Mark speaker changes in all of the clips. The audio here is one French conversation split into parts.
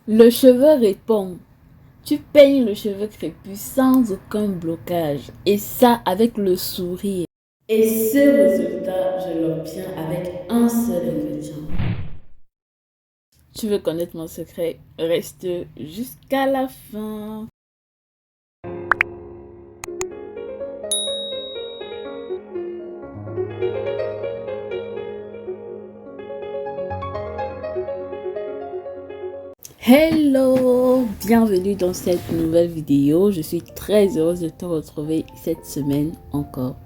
Speaker 1: Le cheveu répond. Tu peignes le cheveu crépus sans aucun blocage. Et ça avec le sourire. Et ce résultat, je l'obtiens avec un seul ingrédient. Tu veux connaître mon secret? Reste jusqu'à la fin. Hello, bienvenue dans cette nouvelle vidéo. Je suis très heureuse de te retrouver cette semaine encore.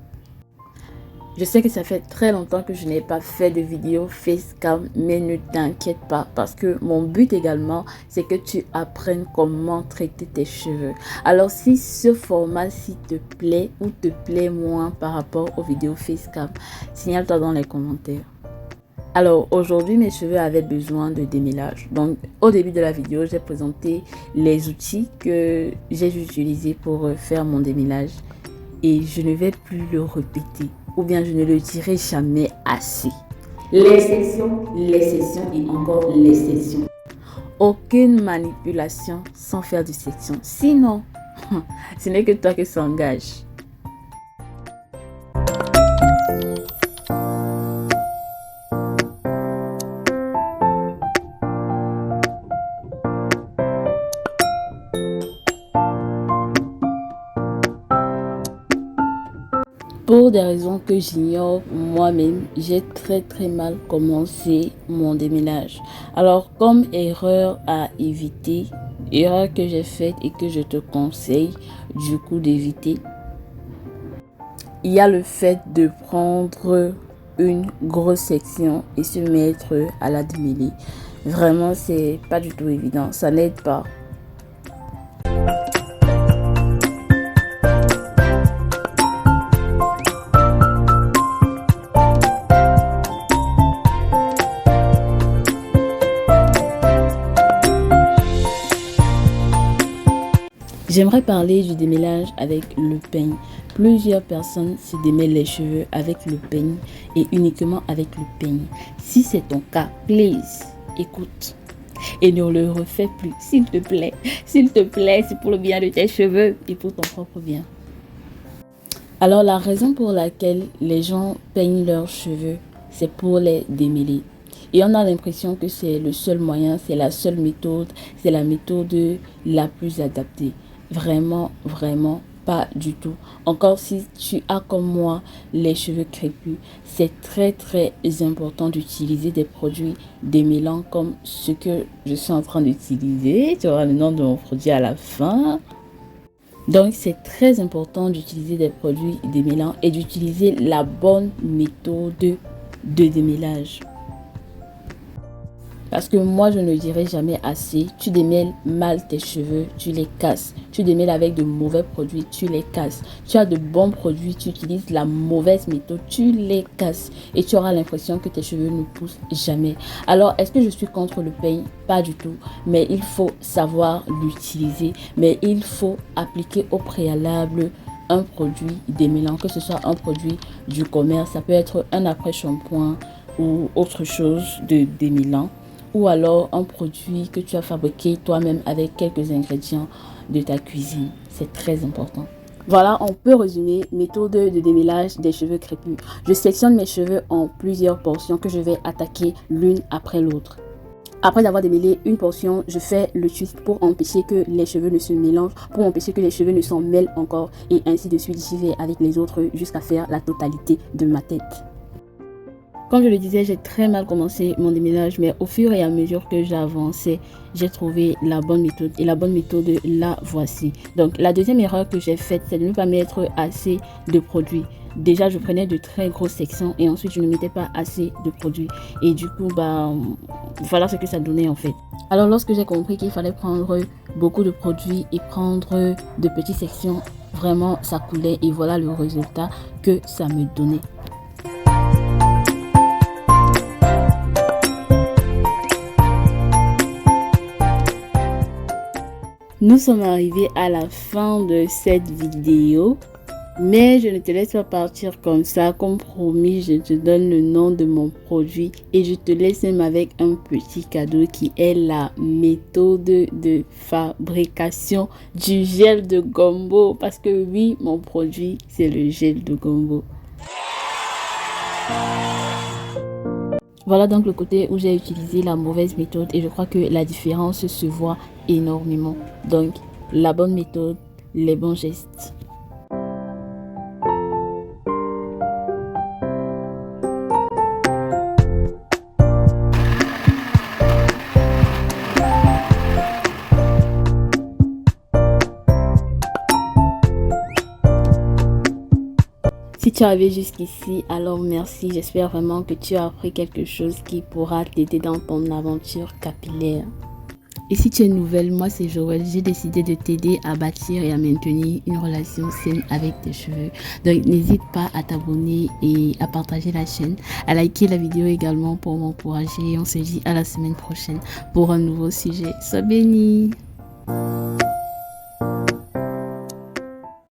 Speaker 1: Je sais que ça fait très longtemps que je n'ai pas fait de vidéo facecam, mais ne t'inquiète pas parce que mon but également, c'est que tu apprennes comment traiter tes cheveux. Alors si ce format-ci te plaît ou te plaît moins par rapport aux vidéos facecam, signale-toi dans les commentaires. Alors aujourd'hui mes cheveux avaient besoin de démêlage. Donc au début de la vidéo j'ai présenté les outils que j'ai utilisés pour faire mon démêlage. Et je ne vais plus le répéter. Ou bien je ne le dirai jamais assez. Les sections et encore les sections. Aucune manipulation sans faire de section. Sinon, ce n'est que toi qui s'engage. Pour des raisons que j'ignore moi-même, j'ai très mal commencé mon démêlage. Alors comme erreur à éviter, erreur que j'ai faite et que je te conseille du coup d'éviter, il y a le fait de prendre une grosse section et se mettre à la démêler. Vraiment c'est pas du tout évident, ça n'aide pas. J'aimerais parler du démêlage avec le peigne. Plusieurs personnes se démêlent les cheveux avec le peigne et uniquement avec le peigne. Si c'est ton cas, please, écoute. Et ne le refais plus, s'il te plaît. S'il te plaît, c'est pour le bien de tes cheveux et pour ton propre bien. Alors la raison pour laquelle les gens peignent leurs cheveux, c'est pour les démêler. Et on a l'impression que c'est le seul moyen, c'est la seule méthode, c'est la méthode la plus adaptée. Vraiment pas du tout. Encore si tu as comme moi les cheveux crépus, c'est très important d'utiliser des produits démêlants comme ce que je suis en train d'utiliser. Tu auras le nom de mon produit à la fin. Donc c'est très important d'utiliser des produits démêlants et d'utiliser la bonne méthode de démêlage. Parce que moi, je ne dirai jamais assez. Tu démêles mal tes cheveux, tu les casses. Tu démêles avec de mauvais produits, tu les casses. Tu as de bons produits, tu utilises la mauvaise méthode, tu les casses. Et tu auras l'impression que tes cheveux ne poussent jamais. Alors, est-ce que je suis contre le peigne? Pas du tout. Mais il faut savoir l'utiliser. Mais il faut appliquer au préalable un produit démêlant. Que ce soit un produit du commerce, ça peut être un après-shampoing ou autre chose de démêlant. Ou alors un produit que tu as fabriqué toi-même avec quelques ingrédients de ta cuisine. C'est très important. Voilà, on peut résumer méthode de démêlage des cheveux crépus. Je sectionne mes cheveux en plusieurs portions que je vais attaquer l'une après l'autre. Après avoir démêlé une portion, je fais le twist pour empêcher que les cheveux ne se mélangent, pour empêcher que les cheveux ne s'en mêlent encore. Et ainsi de suite, j'y vais avec les autres jusqu'à faire la totalité de ma tête. Comme je le disais, j'ai très mal commencé mon démêlage, mais au fur et à mesure que j'avançais, j'ai trouvé la bonne méthode. Et la bonne méthode, la voici. Donc, la deuxième erreur que j'ai faite, c'est de ne pas mettre assez de produits. Déjà, je prenais de très grosses sections et ensuite, je ne mettais pas assez de produits. Et du coup, voilà ce que ça donnait en fait. Alors, lorsque j'ai compris qu'il fallait prendre beaucoup de produits et prendre de petites sections, vraiment, ça coulait. Et voilà le résultat que ça me donnait. Nous sommes arrivés à la fin de cette vidéo. Mais je ne te laisse pas partir comme ça. Comme promis, je te donne le nom de mon produit et je te laisse même avec un petit cadeau qui est la méthode de fabrication du gel de gombo. Parce que oui, mon produit, c'est le gel de gombo. Voilà donc le côté où j'ai utilisé la mauvaise méthode et je crois que la différence se voit énormément. Donc, la bonne méthode, les bons gestes. Si tu es arrivé jusqu'ici, alors merci. J'espère vraiment que tu as appris quelque chose qui pourra t'aider dans ton aventure capillaire. Et si tu es nouvelle, moi c'est Joël. J'ai décidé de t'aider à bâtir et à maintenir une relation saine avec tes cheveux. Donc n'hésite pas à t'abonner et à partager la chaîne, à liker la vidéo également pour m'encourager. On se dit à la semaine prochaine pour un nouveau sujet. Sois béni!